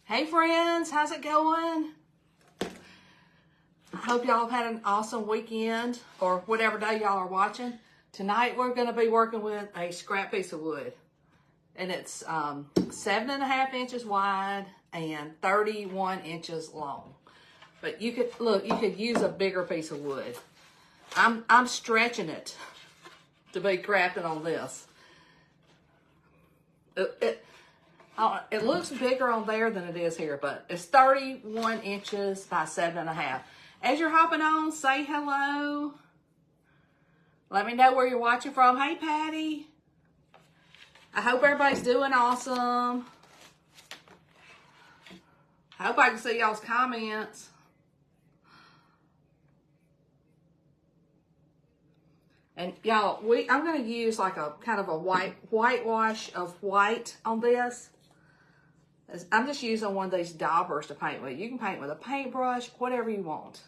Hey friends, how's it going? I hope y'all have had an awesome weekend or whatever day y'all are watching. Tonight we're going to be working with a scrap piece of wood. And it's 7.5 inches wide and 31 inches long. But you could, look, you could use a bigger piece of wood. I'm stretching it to be crafting on this. It looks bigger on there than it is here, but it's 31 inches by 7.5. As you're hopping on, say hello. Let me know where you're watching from. Hey, Patty. I hope everybody's doing awesome. I hope I can see y'all's comments. And y'all, I'm going to use like a kind of a whitewash of white on this. I'm just using one of these daubers to paint with. You can paint with a paintbrush, whatever you want.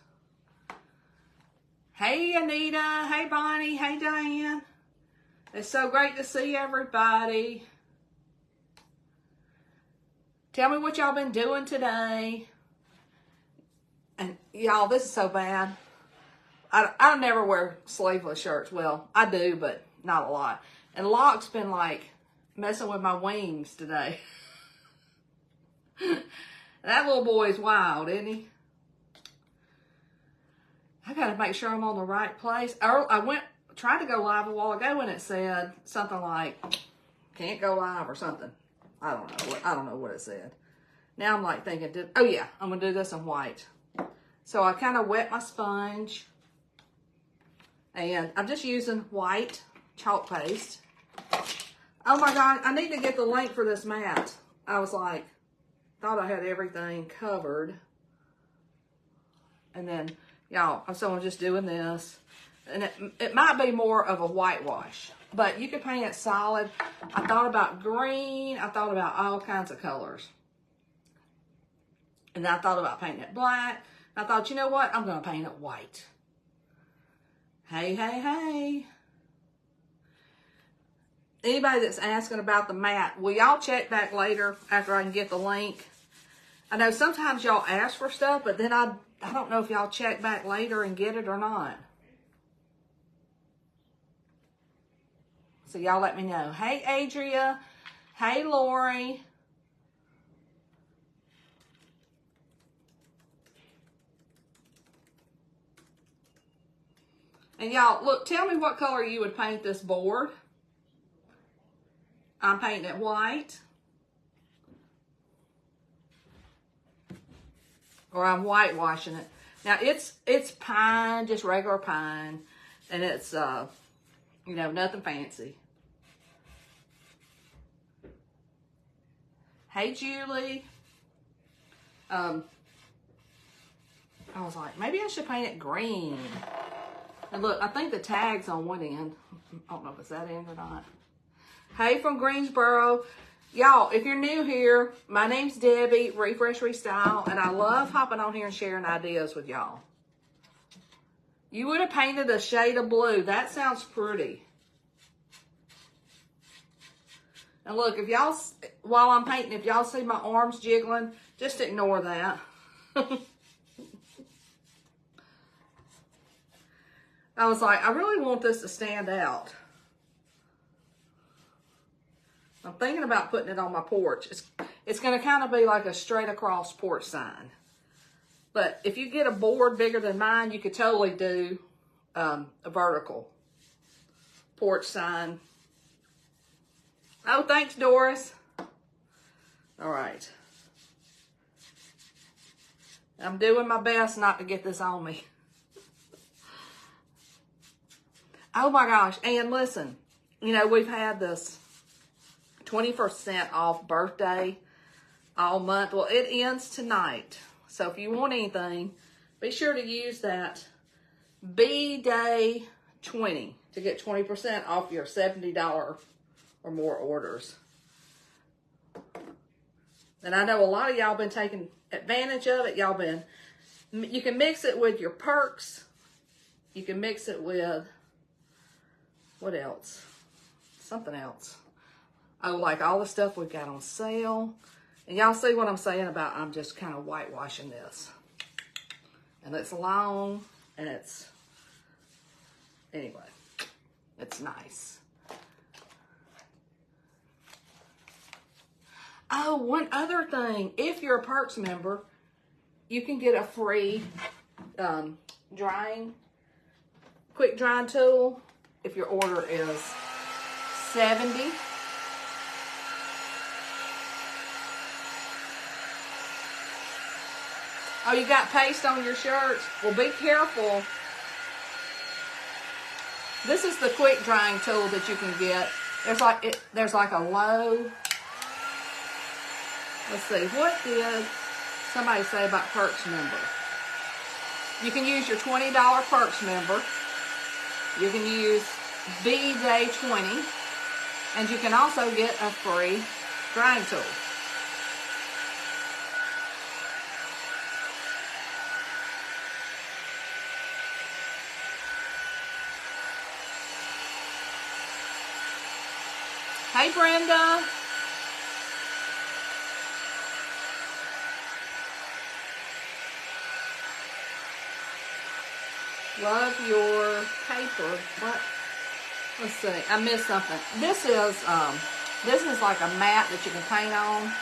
Hey, Anita. Hey, Bonnie. Hey, Diane. It's so great to see everybody. Tell me what y'all been doing today. And y'all, this is so bad. I never wear sleeveless shirts. Well, I do, but not a lot. And Locke's been like messing with my wings today. That little boy is wild, isn't he? I gotta make sure I'm on the right place. I tried to go live a while ago and it said something like, can't go live or something. I don't know what it said. Now I'm like thinking, oh yeah, I'm gonna do this in white. So I kind of wet my sponge. And I'm just using white chalk paste. Oh my God, I need to get the link for this mat. I was like, thought I had everything covered. And then, y'all, so I'm just doing this. And it might be more of a whitewash, but you can paint it solid. I thought about green. I thought about all kinds of colors. And I thought about painting it black. I thought, you know what? I'm going to paint it white. Hey, hey, hey. Anybody that's asking about the mat, will y'all check back later after I can get the link? I know sometimes y'all ask for stuff, but then I don't know if y'all check back later and get it or not. So y'all let me know. Hey, Adria. Hey, Lori. And y'all, look, tell me what color you would paint this board. I'm painting it white. Or I'm whitewashing it. Now, it's pine, just regular pine. And it's, you know, nothing fancy. Hey, Julie. I was like, maybe I should paint it green. And look, I think the tag's on one end. I don't know if it's that end or not. Hey from Greensboro. Y'all, if you're new here, my name's Debbie, Refresh Restyle, and I love hopping on here and sharing ideas with y'all. You would have painted a shade of blue. That sounds pretty. And look, if y'all, while I'm painting, if y'all see my arms jiggling, just ignore that. I was like, I really want this to stand out. I'm thinking about putting it on my porch. It's going to kind of be like a straight across porch sign. But if you get a board bigger than mine, you could totally do a vertical porch sign. Oh, thanks, Doris. All right. I'm doing my best not to get this on me. Oh my gosh, and listen, you know, we've had this 20% off birthday all month. Well, it ends tonight. So if you want anything, be sure to use that B-Day 20 to get 20% off your $70 or more orders. And I know a lot of y'all been taking advantage of it. You can mix it with your perks. You can mix it with, what else? Something else. Oh, like all the stuff we've got on sale. And y'all see what I'm saying about I'm just kind of whitewashing this. And it's long and it's, anyway, it's nice. Oh, one other thing. If you're a Perks member, you can get a free quick drying tool if your order is 70. Oh, you got paste on your shirts? Well, be careful. This is the quick drying tool that you can get. There's like a low. Let's see, what did somebody say about Perks member? You can use your $20 Perks member. You can use B-Day 20. And you can also get a free drying tool. Hey, Brenda. Love your paper. What? Let's see. I missed something. This is like a mat that you can paint on.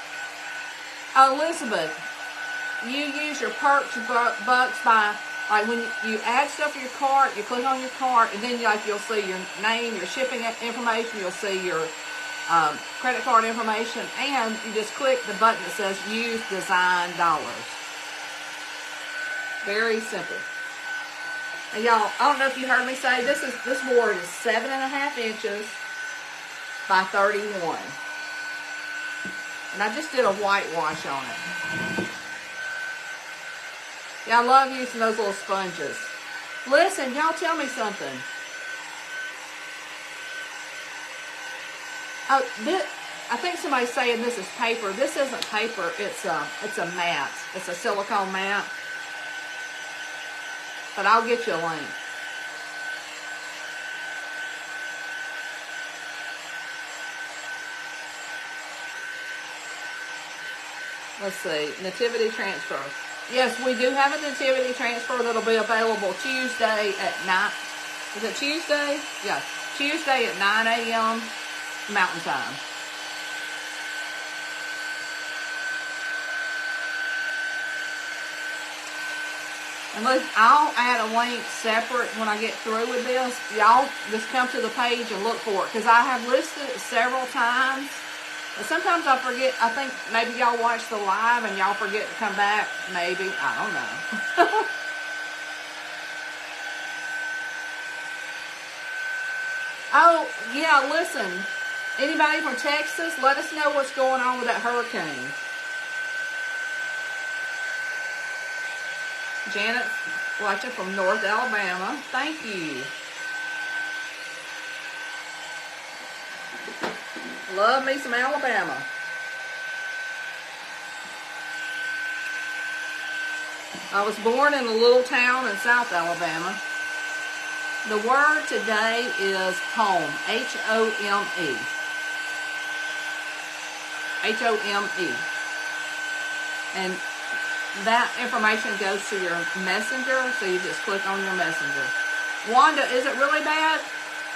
Elizabeth, you use your Perks bucks by, like, when you add stuff to your cart, you click on your cart, and then you'll see your name, your shipping information, you'll see your credit card information, and you just click the button that says use design dollars. Very simple. And y'all, I don't know if you heard me say, this board is 7.5 inches by 31. And I just did a whitewash on it. Yeah, I love using those little sponges. Listen, y'all, tell me something. Oh, I think somebody's saying this is paper. This isn't paper. It's a mat. It's a silicone mat. But I'll get you a link. Let's see. Nativity transfer. Yes, we do have a nativity transfer that'll be available Tuesday at 9. Is it Tuesday? Yeah. Tuesday at 9 a.m. Mountain Time. And look, I'll add a link separate when I get through with this. Y'all just come to the page and look for it, because I have listed it several times. But sometimes I forget. I think maybe y'all watch the live and y'all forget to come back. Maybe. I don't know. Oh, yeah, listen. Anybody from Texas, let us know what's going on with that hurricane. Janet watching from North Alabama. Thank you. Love me some Alabama. I was born in a little town in South Alabama. The word today is home. H-O-M-E. H-O-M-E. And that information goes to your messenger, so you just click on your messenger. Wanda, is it really bad?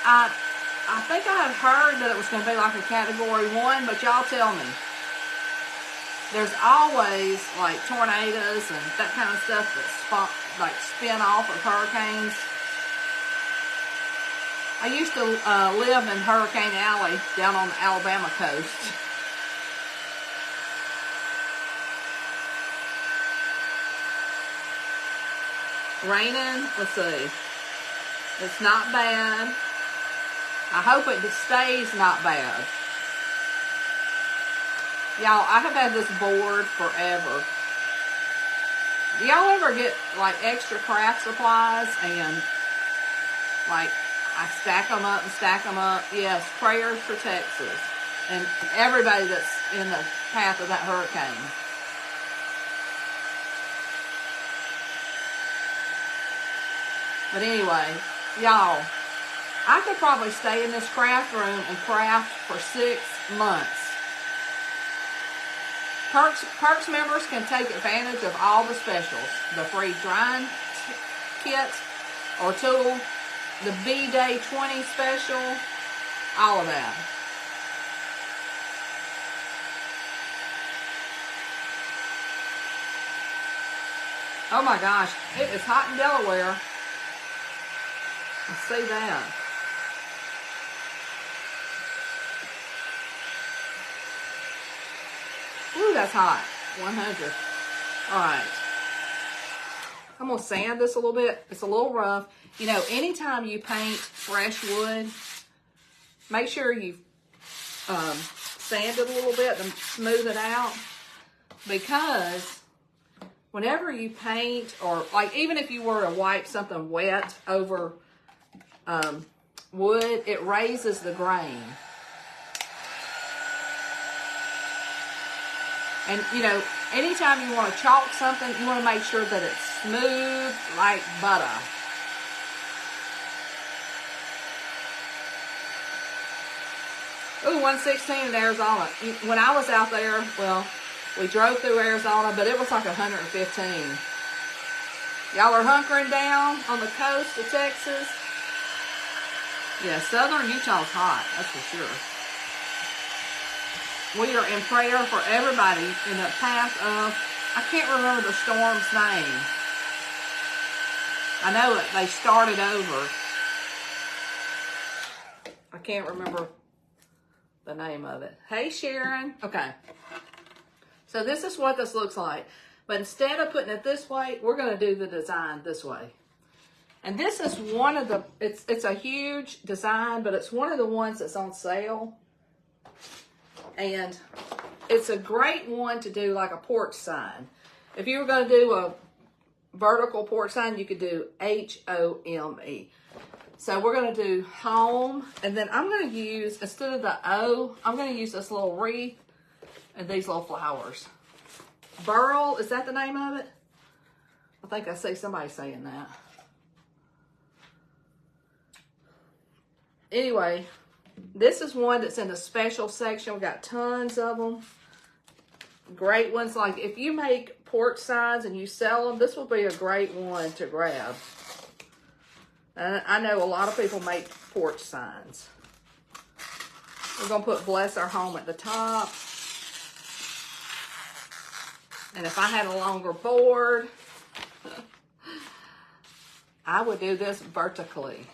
I think I had heard that it was going to be like a category 1, but y'all tell me. There's always like tornadoes and that kind of stuff that spin off of hurricanes. I used to live in Hurricane Alley down on the Alabama coast. Raining, let's see. It's not bad. I hope it stays not bad. Y'all, I have had this board forever. Do y'all ever get like extra craft supplies and like I stack them up and stack them up? Yes, prayers for Texas and everybody that's in the path of that hurricane. But anyway, y'all, I could probably stay in this craft room and craft for 6 months. Perks members can take advantage of all the specials. The free drying kit or tool, the B-Day 20 special, all of that. Oh my gosh, it is hot in Delaware. Let's see that. Ooh, that's hot. 100. All right. I'm going to sand this a little bit. It's a little rough. You know, anytime you paint fresh wood, make sure you sand it a little bit and smooth it out. Because whenever you paint, or like even if you were to wipe something wet over wood, it raises the grain. And, you know, anytime you want to chalk something, you want to make sure that it's smooth like butter. Ooh, 116 in Arizona. When I was out there, well, we drove through Arizona, but it was like 115. Y'all are hunkering down on the coast of Texas. Yeah, southern Utah's hot, that's for sure. We are in prayer for everybody in the path of, I can't remember the storm's name. I know it, they started over. I can't remember the name of it. Hey, Sharon. Okay. So this is what this looks like. But instead of putting it this way, we're going to do the design this way. And this is one of the, it's a huge design, but it's one of the ones that's on sale. And it's a great one to do like a porch sign. If you were going to do a vertical porch sign, you could do H-O-M-E. So we're going to do home. And then I'm going to use, instead of the O, I'm going to use this little wreath and these little flowers. Burl, is that the name of it? I think I see somebody saying that. Anyway, this is one that's in the special section. We got tons of them. Great ones. Like if you make porch signs and you sell them, this will be a great one to grab. And I know a lot of people make porch signs. We're going to put bless our home at the top. And if I had a longer board, I would do this vertically.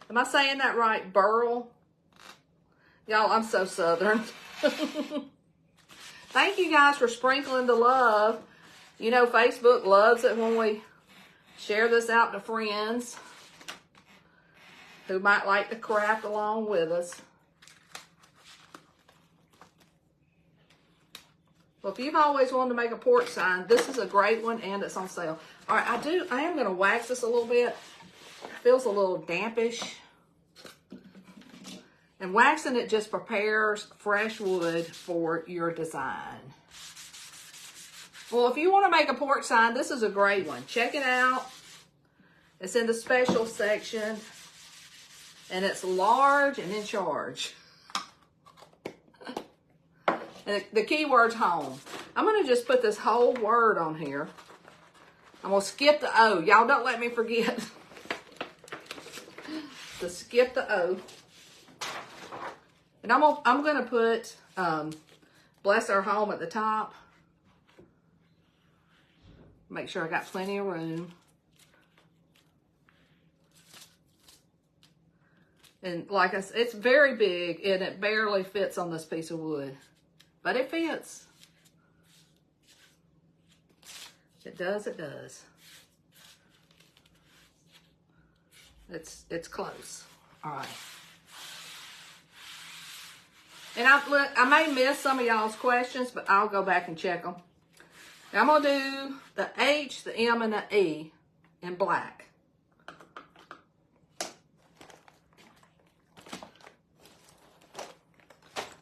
Am I saying that right? Burl? Y'all, I'm so southern. Thank you guys for sprinkling the love. You know, Facebook loves it when we share this out to friends who might like to craft along with us. Well, if you've always wanted to make a porch sign, this is a great one and it's on sale. All right, I am going to wax this a little bit. It feels a little dampish. And waxing it just prepares fresh wood for your design. Well, if you want to make a porch sign, this is a great one. Check it out. It's in the special section. And it's large and in charge. And the keyword's home. I'm going to just put this whole word on here. I'm going to skip the O. Y'all don't let me forget to skip the O. And I'm going to put bless our home at the top. Make sure I got plenty of room. And like I said, it's very big and it barely fits on this piece of wood. But it fits. It does, it does. It's close. All right. And I may miss some of y'all's questions, but I'll go back and check them. Now I'm going to do the H, the M, and the E in black.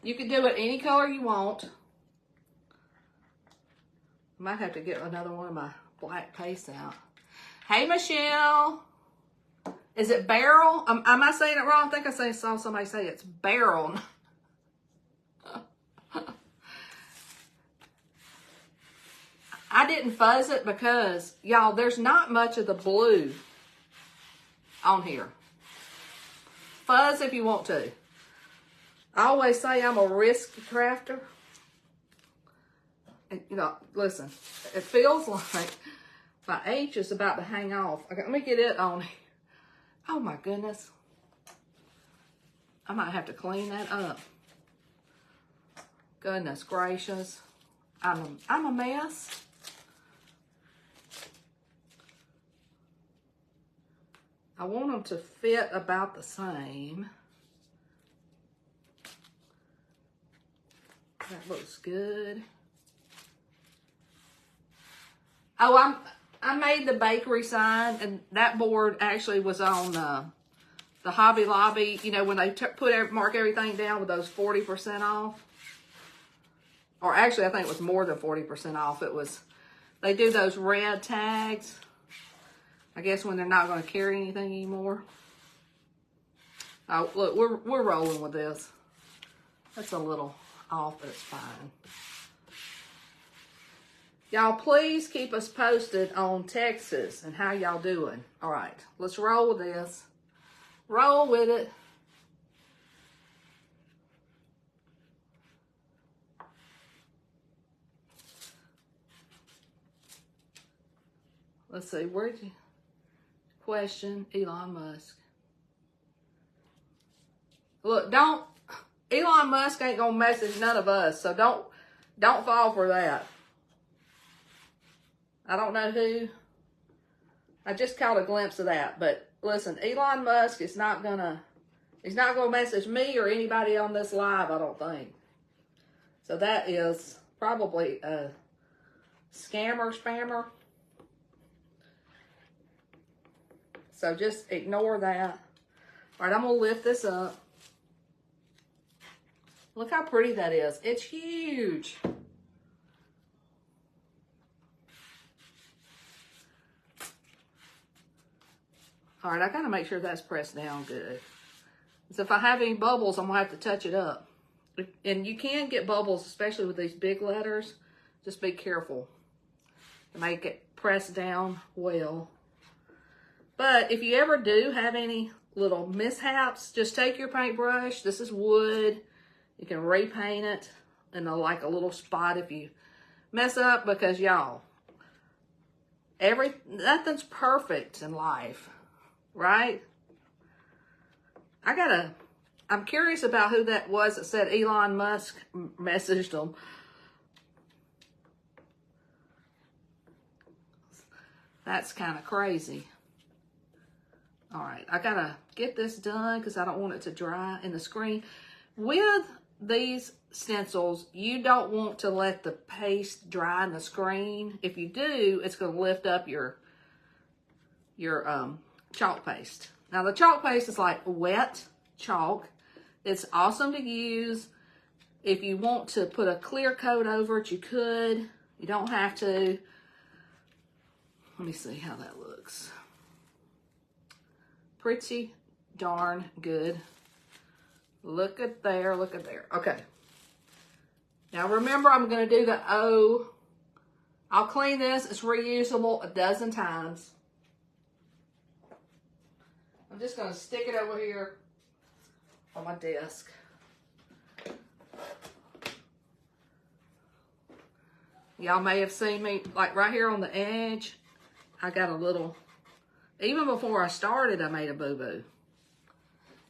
You can do it any color you want. I might have to get another one of my black paste out. Hey, Michelle. Is it barrel? Am I saying it wrong? I think I saw somebody say it's barrel. didn't fuzz it because, y'all, there's not much of the blue on here. Fuzz if you want to. I always say I'm a risky crafter. And, you know, listen, it feels like my H is about to hang off. Okay, let me get it on. Oh my goodness. I might have to clean that up. Goodness gracious. I'm a mess. I want them to fit about the same. That looks good. Oh, I made the bakery sign, and that board actually was on the Hobby Lobby. You know, when they mark everything down with those 40% off. Or actually, I think it was more than 40% off. It was, they do those red tags. I guess when they're not going to carry anything anymore. Oh, look, we're rolling with this. That's a little off, but it's fine. Y'all, please keep us posted on Texas and how y'all doing. All right, let's roll with this. Roll with it. Let's see, where'd you question Elon Musk? Look, Elon Musk ain't gonna message none of us, so don't fall for that. I don't know who. I just caught a glimpse of that, but listen, Elon Musk is he's not gonna message me or anybody on this live, I don't think. So that is probably a spammer. So just ignore that. All right, I'm going to lift this up. Look how pretty that is. It's huge. All right, I got to make sure that's pressed down good. So if I have any bubbles, I'm going to have to touch it up. And you can get bubbles, especially with these big letters. Just be careful to make it press down well. But if you ever do have any little mishaps, just take your paintbrush. This is wood. You can repaint it in like a little spot if you mess up, because y'all, nothing's perfect in life, right? I'm curious about who that was that said Elon Musk messaged them. That's kind of crazy. All right, I gotta get this done because I don't want it to dry in the screen. With these stencils, you don't want to let the paste dry in the screen. If you do, it's gonna lift up your chalk paste. Now the chalk paste is like wet chalk. It's awesome to use. If you want to put a clear coat over it, you could. You don't have to. Let me see how that looks. Pretty darn good. Look at there, look at there. Okay. Now remember, I'm going to do the O. I'll clean this. It's reusable a dozen times. I'm just going to stick it over here on my desk. Y'all may have seen me, like right here on the edge, I got a little, even before I started, I made a boo-boo.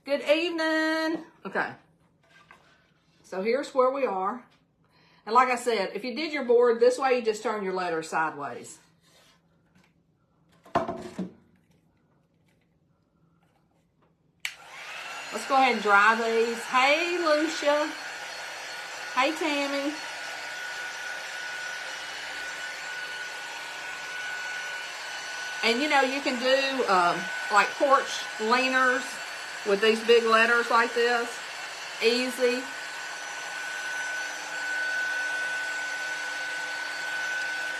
Good evening. Okay. So here's where we are. And like I said, if you did your board this way, you just turn your letters sideways. Let's go ahead and dry these. Hey, Lucia. Hey, Tammy. And you know, you can do like porch leaners with these big letters like this. Easy.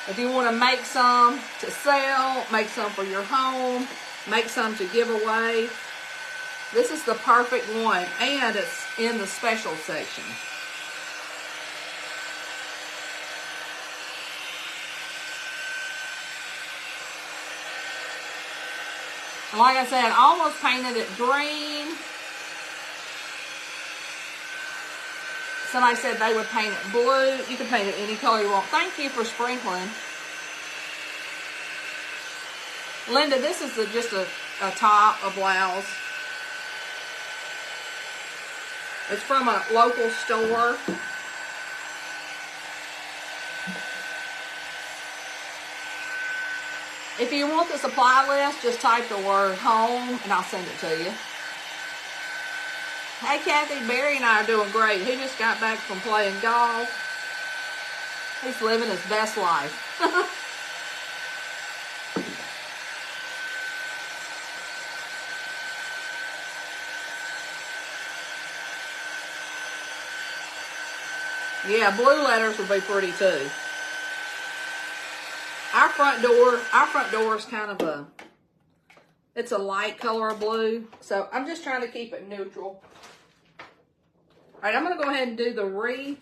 If you want to make some to sell, make some for your home, make some to give away, this is the perfect one. And it's in the special section. And like I said, I almost painted it green. Somebody said they would paint it blue. You can paint it any color you want. Thank you for sprinkling. Linda, this is just a top, a blouse. It's from a local store. If you want the supply list, just type the word home and I'll send it to you. Hey Kathy, Barry and I are doing great. He just got back from playing golf. He's living his best life. Yeah, blue letters would be pretty too. Our front door is kind of it's a light color of blue. So I'm just trying to keep it neutral. All right, I'm going to go ahead and do the wreath.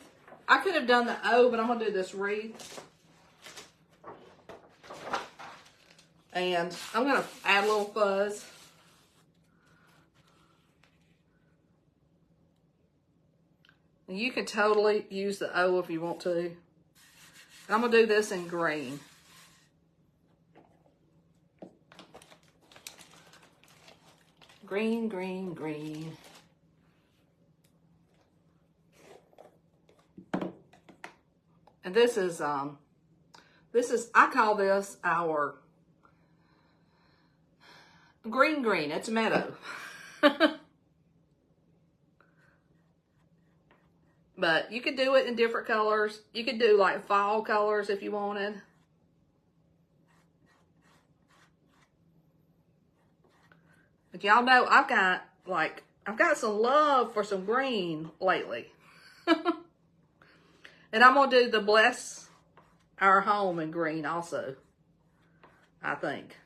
I could have done the O, but I'm going to do this wreath. And I'm going to add a little fuzz. And you can totally use the O if you want to. And I'm going to do this in green. Green, green, green. And this is, I call this our green. It's meadow. But you could do it in different colors. You could do like fall colors if you wanted. But y'all know I've got some love for some green lately. And I'm going to do the bless our home in green also, I think.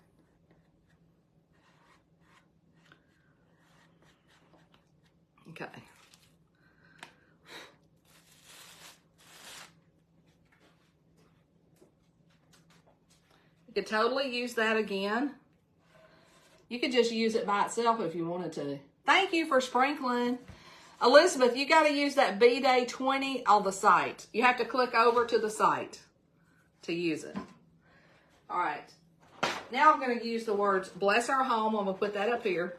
Okay. You could totally use that again. You could just use it by itself if you wanted to. Thank you for sprinkling. Elizabeth, you got to use that B-Day 20 on the site. You have to click over to the site to use it. All right. Now I'm going to use the words bless our home. I'm going to put that up here.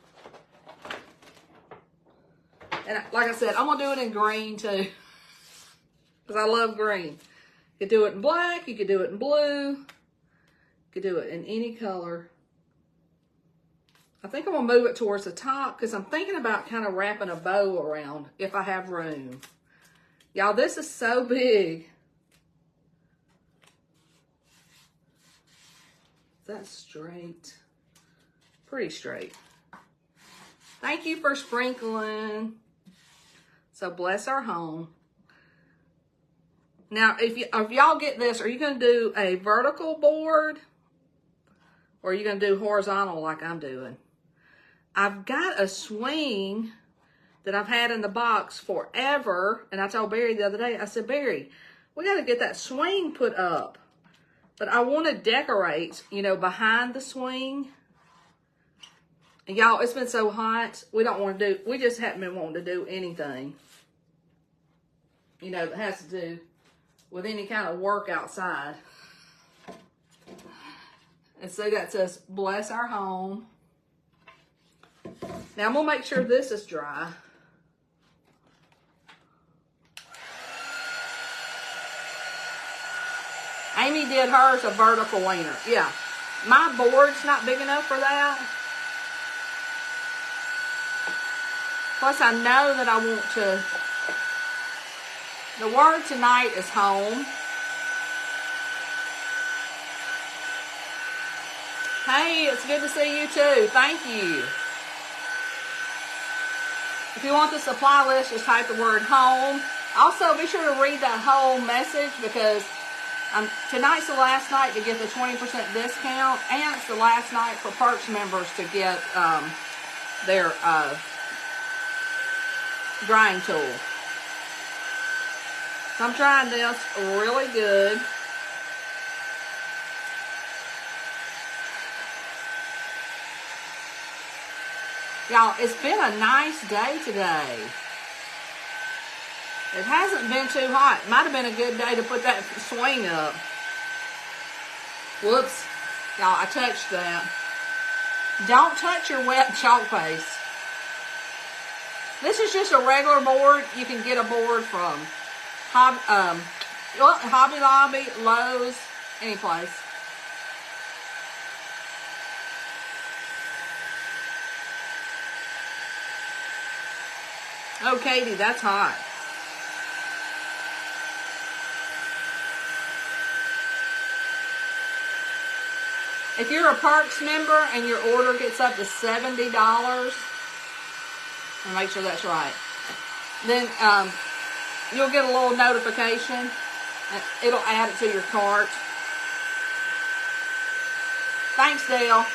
And like I said, I'm going to do it in green too. Because I love green. You could do it in black. You could do it in blue. You could do it in any color. I think I'm going to move it towards the top because I'm thinking about kind of wrapping a bow around if I have room. Y'all, this is so big. Is that straight? Pretty straight. Thank you for sprinkling. So bless our home. Now, if y'all get this, are you going to do a vertical board? Or are you going to do horizontal like I'm doing? I've got a swing that I've had in the box forever. And I told Barry the other day, I said, Barry, we got to get that swing put up. But I want to decorate, you know, behind the swing. And y'all, it's been so hot. We just haven't been wanting to do anything, you know, that has to do with any kind of work outside. And so that says, bless our home. Now I'm going to make sure this is dry. Amy did hers a vertical wiener. Yeah. My board's not big enough for that. Plus I know that I want to. The word tonight is home. Hey, it's good to see you too. Thank you. If you want the supply list, just type the word home. Also, be sure to read that whole message because tonight's the last night to get the 20% discount, and it's the last night for Perks members to get their drying tool. So I'm trying this really good. Y'all, it's been a nice day today. It hasn't been too hot. Might have been a good day to put that swing up. Whoops. Y'all, I touched that. Don't touch your wet chalk paste. This is just a regular board. You can get a board from Hobby Lobby, Lowe's, any place. Oh, Katie, that's hot. If you're a Perks member and your order gets up to $70, and make sure that's right, then you'll get a little notification. And it'll add it to your cart. Thanks, Dale.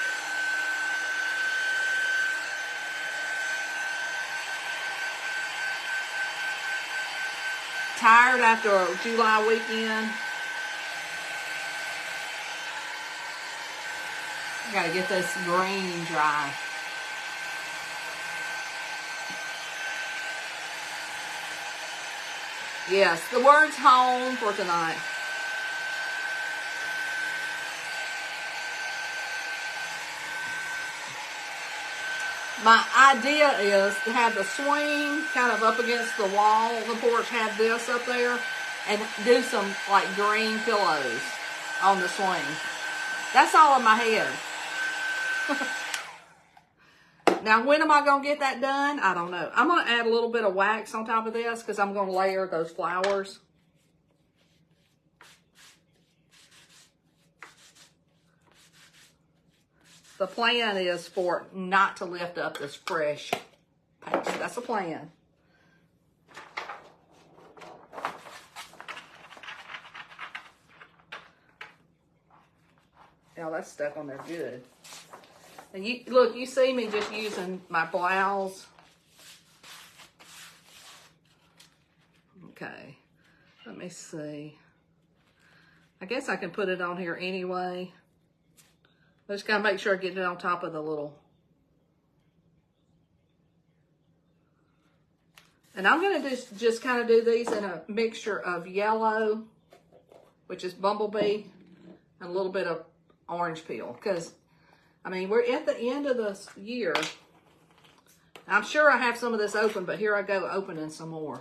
Tired after a July weekend. I gotta get this green dry. Yes, the word's home for tonight. My idea is to have the swing kind of up against the wall of the porch, have this up there, and do some like green pillows on the swing. That's all in my head. Now, when am I going to get that done? I don't know. I'm going to add a little bit of wax on top of this because I'm going to layer those flowers. The plan is for it not to lift up this fresh paste. That's the plan. Yeah, that's stuck on there good. And you look, you see me just using my blouse. Okay, let me see. I guess I can put it on here anyway. I just gotta make sure I get it on top of the little. And I'm gonna just kind of do these in a mixture of yellow, which is bumblebee, and a little bit of orange peel, because I mean, we're at the end of this year. I'm sure I have some of this open, but here I go opening some more.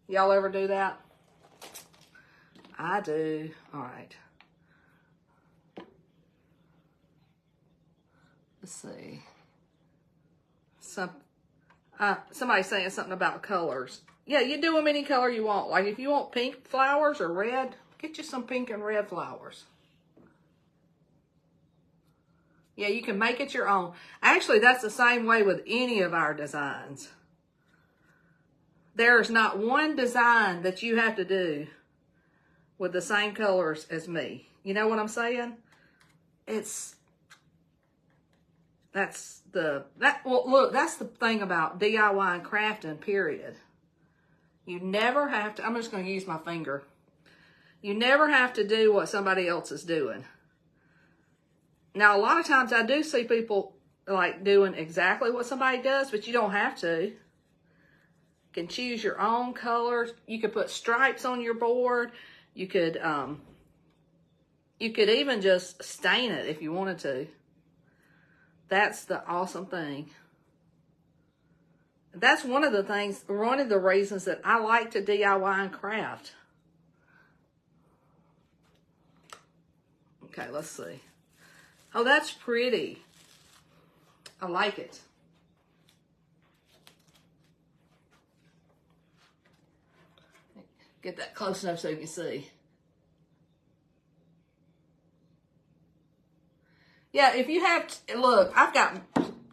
Y'all ever do that? I do. All right. Let's see. Somebody's saying something about colors. Yeah, you do them any color you want. Like if you want pink flowers or red, get you some pink and red flowers. Yeah, you can make it your own. Actually, that's the same way with any of our designs. There's not one design that you have to do with the same colors as me. You know what I'm saying? Well, look, that's the thing about DIY and crafting, period. You never have to, I'm just going to use my finger. You never have to do what somebody else is doing. Now, a lot of times I do see people like doing exactly what somebody does, but you don't have to. You can choose your own colors. You could put stripes on your board. You could even just stain it if you wanted to. That's the awesome thing. That's one of the reasons that I like to DIY and craft. Okay, let's see. Oh, that's pretty. I like it. Get that close enough so you can see. Yeah, if you have, look, I've got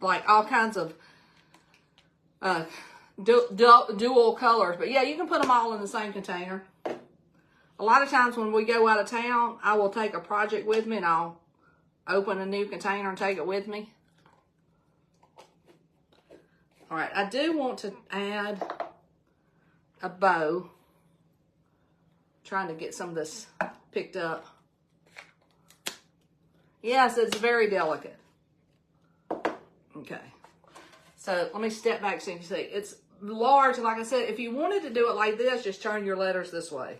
like all kinds of dual colors, but yeah, you can put them all in the same container. A lot of times when we go out of town, I will take a project with me and I'll open a new container and take it with me. All right, I do want to add a bow. Trying to get some of this picked up. Yes, it's very delicate. Okay. So let me step back so you can see. It's large. Like I said, if you wanted to do it like this, just turn your letters this way.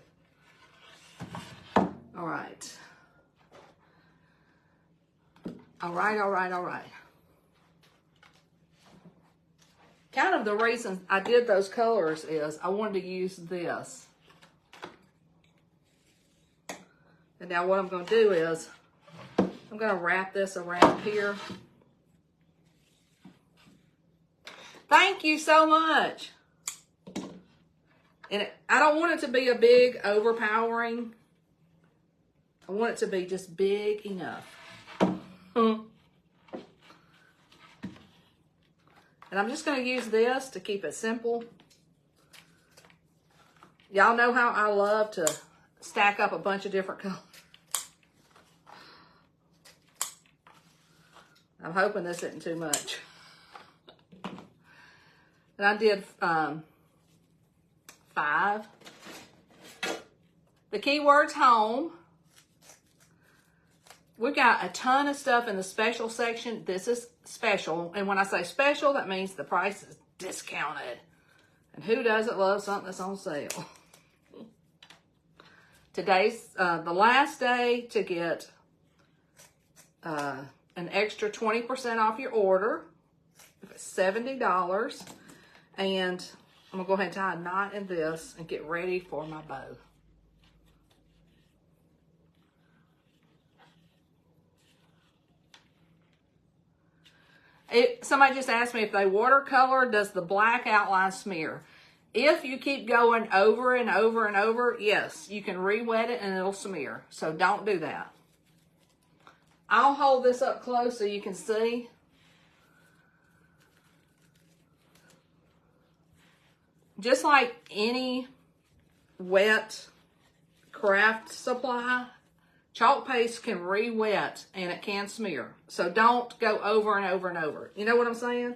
All right. All right, all right, all right. Kind of the reason I did those colors is I wanted to use this. And now what I'm going to do is I'm going to wrap this around here. Thank you so much. And I don't want it to be a big overpowering. I want it to be just big enough. And I'm just going to use this to keep it simple. Y'all know how I love to stack up a bunch of different colors. I'm hoping this isn't too much. And I did 5. The keyword's home. We've got a ton of stuff in the special section. This is special. And when I say special, that means the price is discounted. And who doesn't love something that's on sale? Today's the last day to get an extra 20% off your order. If it's $70. And I'm going to go ahead and tie a knot in this and get ready for my bow. Somebody just asked me if they watercolor, does the black outline smear? If you keep going over and over and over, yes, you can re-wet it and it'll smear. So don't do that. I'll hold this up close so you can see. Just like any wet craft supply, chalk paste can re-wet and it can smear. So don't go over and over and over. You know what I'm saying?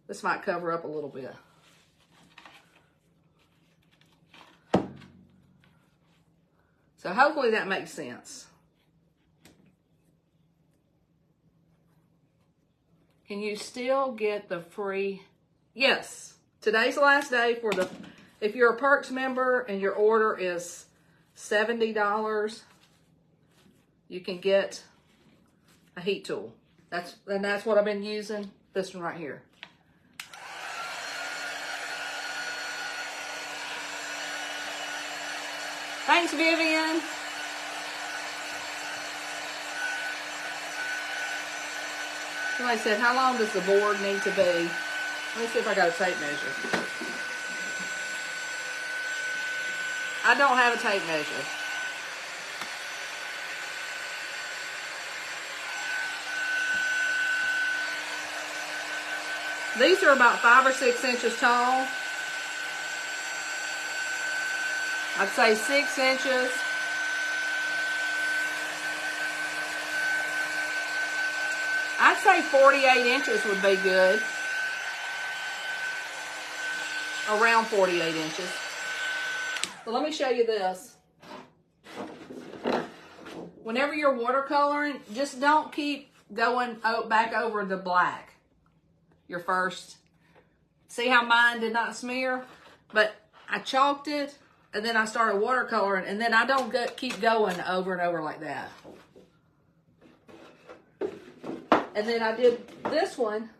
This might cover up a little bit. So hopefully that makes sense. Can you still get the free? Yes. Today's the last day for the, if you're a Perks member and your order is $70, you can get a heat tool. That's what I've been using, this one right here. Thanks, Vivian. Somebody said, how long does the board need to be? Let me see if I got a tape measure. I don't have a tape measure. These are about 5 or 6 inches tall. I'd say 6 inches. I'd say 48 inches would be good. Around 48 inches. But let me show you this. Whenever you're watercoloring, just don't keep going back over the black. Your first. See how mine did not smear? But I chalked it, and then I started watercoloring, and then I don't keep going over and over like that. And then I did this one.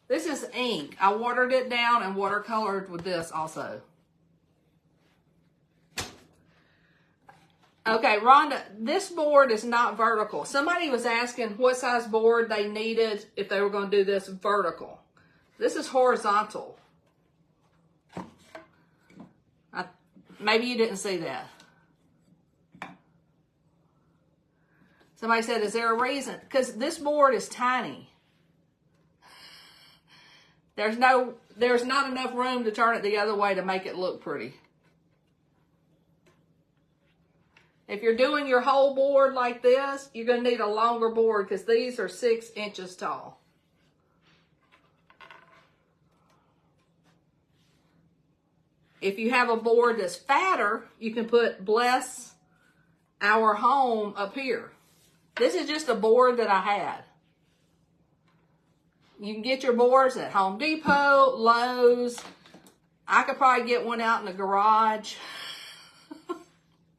This is ink. I watered it down and watercolored with this also. Okay, Rhonda, this board is not vertical. Somebody was asking what size board they needed if they were going to do this vertical. This is horizontal. Maybe you didn't see that. Somebody said, is there a reason? Because this board is tiny. There's not enough room to turn it the other way to make it look pretty. If you're doing your whole board like this, you're going to need a longer board because these are 6 inches tall. If you have a board that's fatter, you can put bless our home up here. This is just a board that I had. You can get your boards at Home Depot, Lowe's. I could probably get one out in the garage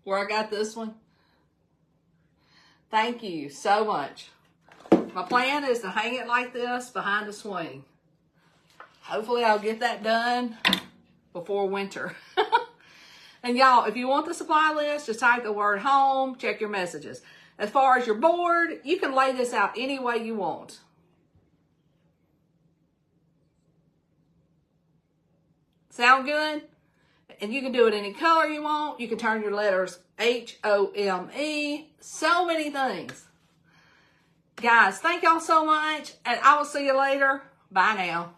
where I got this one. Thank you so much. My plan is to hang it like this behind the swing. Hopefully I'll get that done before winter. And y'all, if you want the supply list, just type the word home, check your messages. As far as your board, you can lay this out any way you want. Sound good? And you can do it any color you want. You can turn your letters H-O-M-E. So many things. Guys, thank y'all so much. And I will see you later. Bye now.